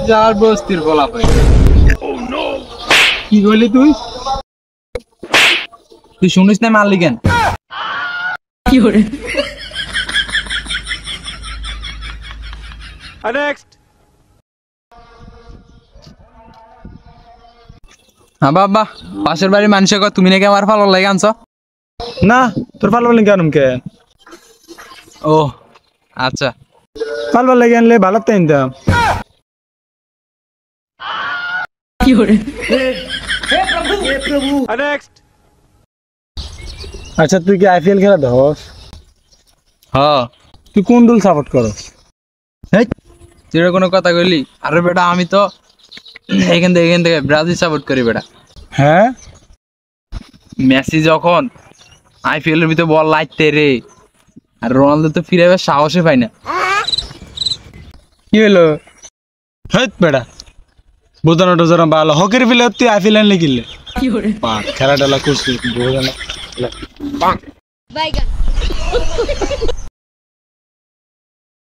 যার বস্তির বলা পাই। কি বলি তুই? তুই শুনিস না মারলি কেন? কি করে? নেক্সট। হ্যাঁ বাবা, পাশের বাড়ির মানুষের কথা তুমি নাকি আমার ভালো লাগে আনছ? না তোর পালবার লাগে আনুম কে? ও আচ্ছা। পালবার লাগে আনলে ভালো তাই নিতাম। কি করে? নেক্সট। আচ্ছা তুই কি আইপিএল খেলা ধস? হ্যাঁ। তুই কোন দল সাপোর্ট করস? তুই কোনো কথা কইলি? আরে বেটা আমি তো এখান থেকে ব্রাজিল সাপোর্ট করি বেটা। হ্যাঁ মেসি যখন আইপিএল এর ভিতরে বল লাইতে রে, আর রোনালদো তো ফিরে আবার সাহসে পায় না। কি হলো? হেট বেটা বোঝানো টোজানো ভালো হকের ফিলে তুই আইপিএল আনলে কিনলে কি করে? খেলা টেলা করছিস বোঝানো বাইগান।